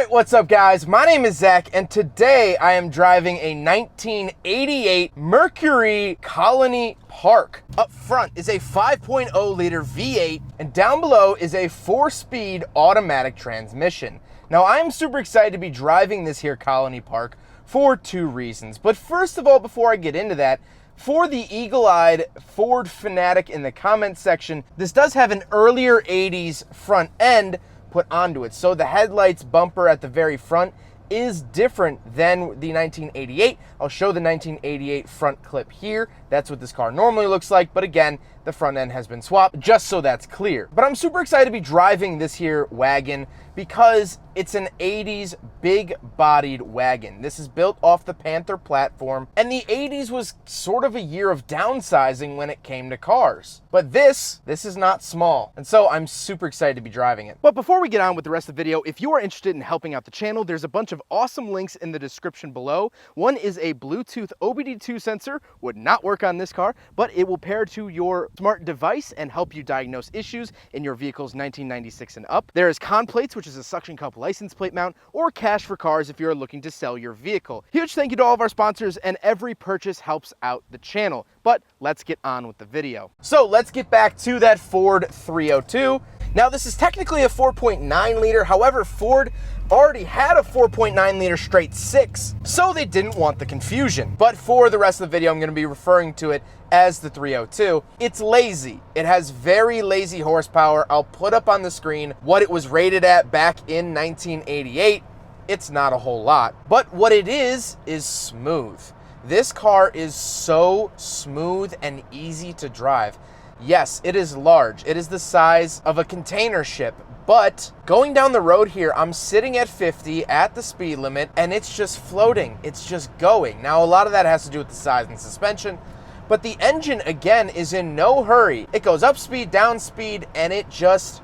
Alright, what's up guys? My name is Zach and today I am driving a 1988 Mercury Colony Park. Up front is a 5.0 liter V8 and down below is a 4-speed automatic transmission. Now I am super excited to be driving this here Colony Park for two reasons. But first of all, before I get into that, for the eagle-eyed Ford fanatic in the comments section, this does have an earlier 80s front end put onto it. So the headlights bumper at the very front is different than the 1988. I'll show the 1988 front clip here. That's what this car normally looks like, but again, the front end has been swapped, just so that's clear. But I'm super excited to be driving this here wagon because it's an 80s big-bodied wagon. This is built off the Panther platform, and the 80s was sort of a year of downsizing when it came to cars. But this is not small, and so I'm super excited to be driving it. But before we get on with the rest of the video, if you are interested in helping out the channel, there's a bunch of awesome links in the description below. One is a Bluetooth OBD2 sensor, would not work on this car, but it will pair to your smart device and help you diagnose issues in your vehicle's 1996 and up. There is Con Plates, which is a suction cup license plate mount, or Cash for Cars if you're looking to sell your vehicle. Huge thank you to all of our sponsors, and every purchase helps out the channel. But let's get on with the video. So let's get back to that Ford 302. Now this is technically a 4.9 liter, however, Ford already had a 4.9 liter straight six, so they didn't want the confusion. But for the rest of the video, I'm gonna be referring to it as the 302. It's lazy. It has very lazy horsepower. I'll put up on the screen what it was rated at back in 1988. It's not a whole lot, but what it is smooth. This car is so smooth and easy to drive. Yes, it is large. It is the size of a container ship, but going down the road here, I'm sitting at 50 at the speed limit, and it's just floating. It's just going. Now, a lot of that has to do with the size and suspension, but the engine, again, is in no hurry. It goes up speed, down speed, and it just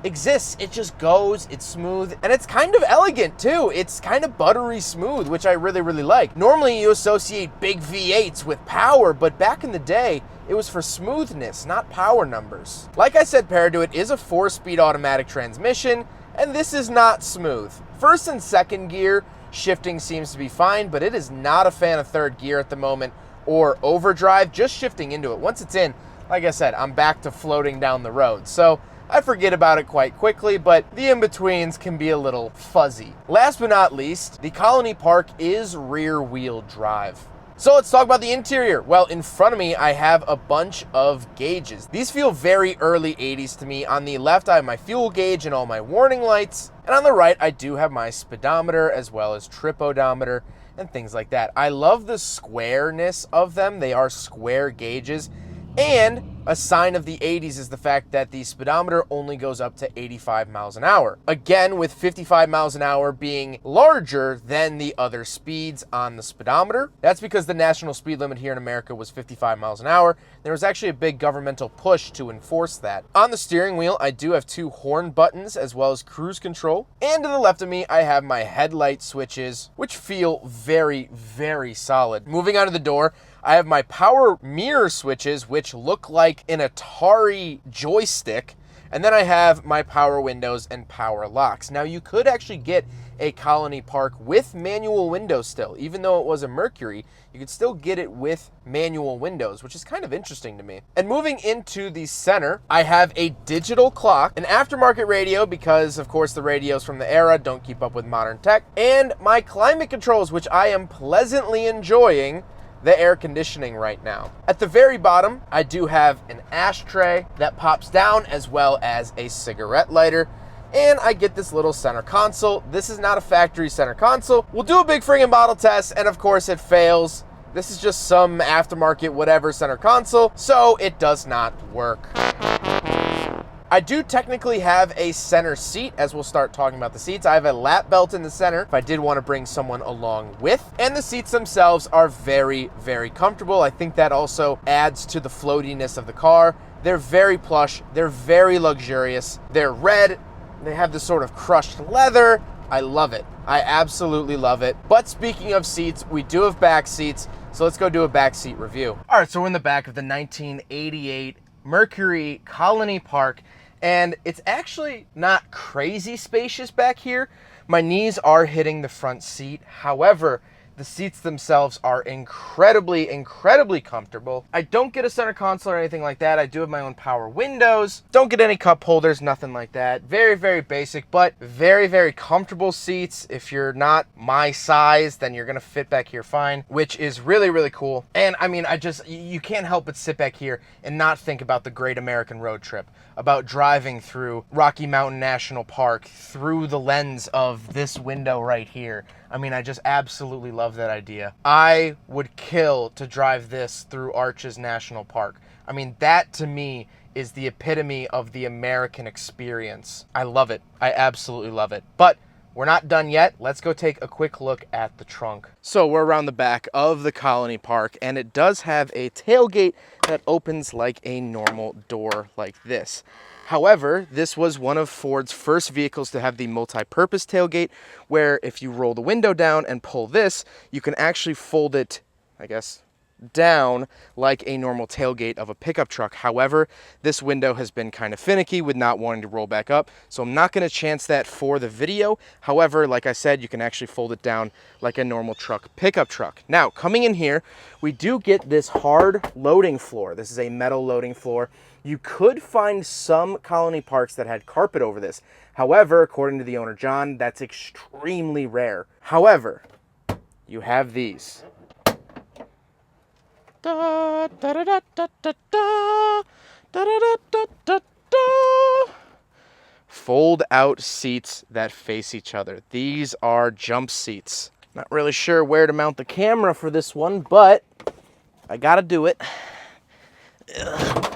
exists. It just goes, it's smooth, and it's kind of elegant too. It's kind of buttery smooth, which I really, really like. Normally you associate big V8s with power, but back in the day, it was for smoothness, not power numbers. Like I said, paired to it is a 4-speed automatic transmission, and this is not smooth. First and second gear, shifting seems to be fine, but it is not a fan of third gear at the moment, or overdrive, just shifting into it. Once it's in, like I said, I'm back to floating down the road. So I forget about it quite quickly, but the in-betweens can be a little fuzzy. Last but not least, the Colony Park is rear-wheel drive. So let's talk about the interior. Well, in front of me, I have a bunch of gauges. These feel very early 80s to me. On the left, I have my fuel gauge and all my warning lights. And on the right, I do have my speedometer as well as trip odometer and things like that. I love the squareness of them. They are square gauges. And a sign of the 80s is the fact that the speedometer only goes up to 85 miles an hour. Again, with 55 miles an hour being larger than the other speeds on the speedometer. That's because the national speed limit here in America was 55 miles an hour. There was actually a big governmental push to enforce that. On the steering wheel, I do have 2 horn buttons as well as cruise control. And to the left of me, I have my headlight switches, which feel very, very solid. Moving on to the door, I have my power mirror switches, which look like an Atari joystick. And then I have my power windows and power locks. Now, you could actually get a Colony Park with manual windows still. Even though it was a Mercury, you could still get it with manual windows, which is kind of interesting to me. And moving into the center, I have a digital clock, an aftermarket radio, because of course the radios from the era don't keep up with modern tech, and my climate controls, which I am pleasantly enjoying the air conditioning right now. At the very bottom, I do have an ashtray that pops down as well as a cigarette lighter. And I get this little center console. This is not a factory center console. We'll do a big friggin' bottle test, and of course it fails. This is just some aftermarket whatever center console, so it does not work. I do technically have a center seat, as we'll start talking about the seats. I have a lap belt in the center if I did want to bring someone along with. And the seats themselves are very, very comfortable. I think that also adds to the floatiness of the car. They're very plush. They're very luxurious. They're red. They have this sort of crushed leather. I love it. I absolutely love it. But speaking of seats, we do have back seats. So let's go do a back seat review. All right, so we're in the back of the 1988 Mercury Colony Park. And it's actually not crazy spacious back here, My knees are hitting the front seat. However, the seats themselves are incredibly, incredibly comfortable. I don't get a center console or anything like that. I do have my own power windows. Don't get any cup holders, nothing like that. Very, very basic, but very, very comfortable seats. If you're not my size, then you're gonna fit back here fine, which is really, really cool. And I mean, you can't help but sit back here and not think about the great American road trip, about driving through Rocky Mountain National Park through the lens of this window right here. I mean, I just absolutely love that idea. I would kill to drive this through Arches National Park. I mean, that to me is the epitome of the American experience. I love it. I absolutely love it. But we're not done yet. Let's go take a quick look at the trunk. So we're around the back of the Colony Park, and it does have a tailgate that opens like a normal door like this. However, this was one of Ford's first vehicles to have the multi-purpose tailgate, where if you roll the window down and pull this, you can actually fold it, I guess, down like a normal tailgate of a pickup truck. However, this window has been kind of finicky with not wanting to roll back up, so I'm not going to chance that for the video. However, like I said, you can actually fold it down like a normal truck pickup truck. Now, coming in here, we do get this hard loading floor. This is a metal loading floor. You could find some Colony Parks that had carpet over this. However, according to the owner, John, that's extremely rare. However, you have these. Da, da, da, da, da, da, da, da, da, da, da, da. Fold out seats that face each other. These are jump seats. Not really sure where to mount the camera for this one, but I gotta do it. Ugh.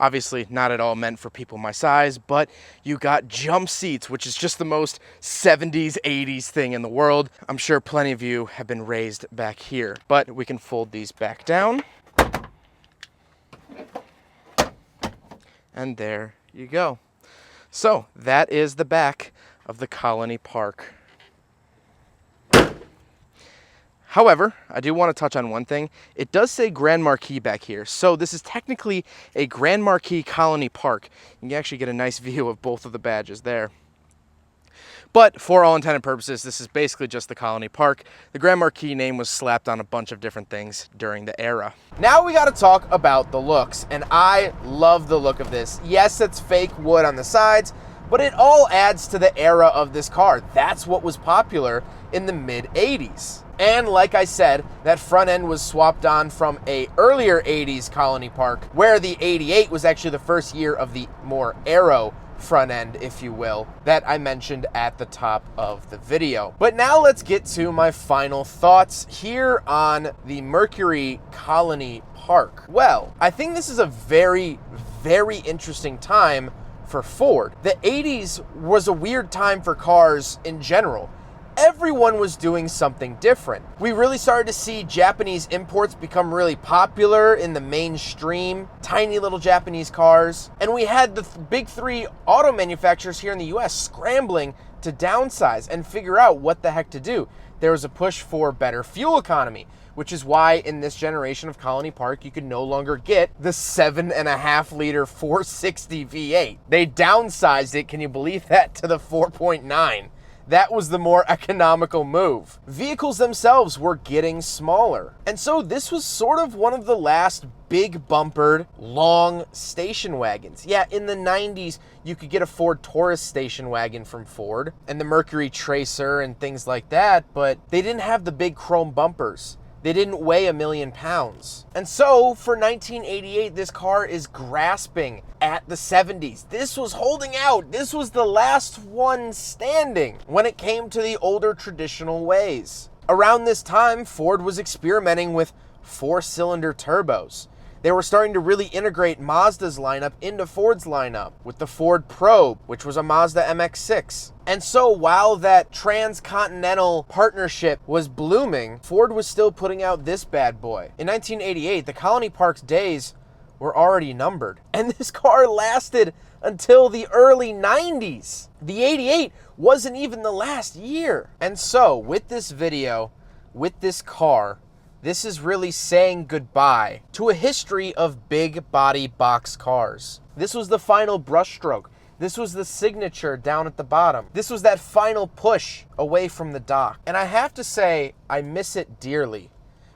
Obviously not at all meant for people my size, but you got jump seats, which is just the most 70s, 80s thing in the world. I'm sure plenty of you have been raised back here, but we can fold these back down. And there you go. So that is the back of the Colony Park. However, I do want to touch on one thing. It does say Grand Marquis back here. So this is technically a Grand Marquis Colony Park. You can actually get a nice view of both of the badges there. But for all intended purposes, this is basically just the Colony Park. The Grand Marquis name was slapped on a bunch of different things during the era. Now we got to talk about the looks, and I love the look of this. Yes, it's fake wood on the sides, but it all adds to the era of this car. That's what was popular in the mid-80s. And like I said, that front end was swapped on from a earlier 80s Colony Park, where the 88 was actually the first year of the more aero front end, if you will, that I mentioned at the top of the video. But now let's get to my final thoughts here on the Mercury Colony Park. Well, I think this is a very, very interesting time for Ford. The 80s was a weird time for cars in general. Everyone was doing something different. We really started to see Japanese imports become really popular in the mainstream, tiny little Japanese cars. And we had the big three auto manufacturers here in the US scrambling to downsize and figure out what the heck to do. There was a push for better fuel economy, which is why in this generation of Colony Park, you could no longer get the 7.5 liter 460 V8. They downsized it, can you believe that, to the 4.9. That was the more economical move. Vehicles themselves were getting smaller. And so this was sort of one of the last big bumpered, long station wagons. Yeah, in the 90s, you could get a Ford Taurus station wagon from Ford and the Mercury Tracer and things like that, but they didn't have the big chrome bumpers. They didn't weigh 1 million pounds. And so for 1988, this car is grasping at the 70s. This was holding out. This was the last one standing when it came to the older traditional ways. Around this time, Ford was experimenting with 4-cylinder turbos. They were starting to really integrate Mazda's lineup into Ford's lineup with the Ford Probe, which was a Mazda MX-6. And so while that transcontinental partnership was blooming, Ford was still putting out this bad boy. In 1988, the Colony Park's days were already numbered. And this car lasted until the early 90s. The 88 wasn't even the last year. And so with this video, with this car, this is really saying goodbye to a history of big body box cars. This was the final brushstroke. This was the signature down at the bottom. This was that final push away from the dock. And I have to say, I miss it dearly,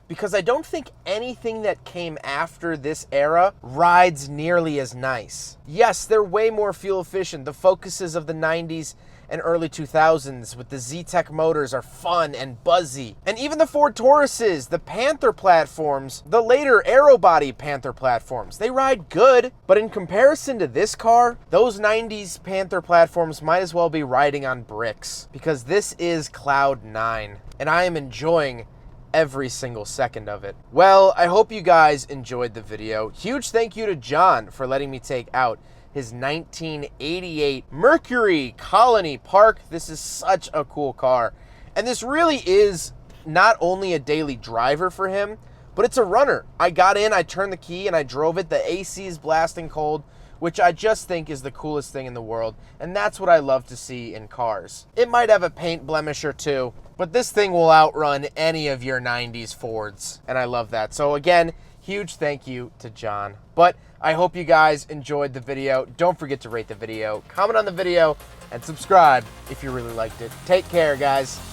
because I don't think anything that came after this era rides nearly as nice. Yes, they're way more fuel efficient. The Focuses of the 90s and early 2000s with the Z-Tech motors are fun and buzzy. And even the Ford Tauruses, the Panther platforms, the later aerobody Panther platforms, they ride good. But in comparison to this car, those 90s Panther platforms might as well be riding on bricks, because this is Cloud 9, and I am enjoying every single second of it. Well, I hope you guys enjoyed the video. Huge thank you to John for letting me take out his 1988 Mercury Colony Park. This is such a cool car. And this really is not only a daily driver for him, but it's a runner. I got in, I turned the key, and I drove it. The AC is blasting cold, which I just think is the coolest thing in the world. And that's what I love to see in cars. It might have a paint blemish or two, but this thing will outrun any of your 90s Fords. And I love that. So again, huge thank you to John. But I hope you guys enjoyed the video. Don't forget to rate the video, comment on the video, and subscribe if you really liked it. Take care, guys.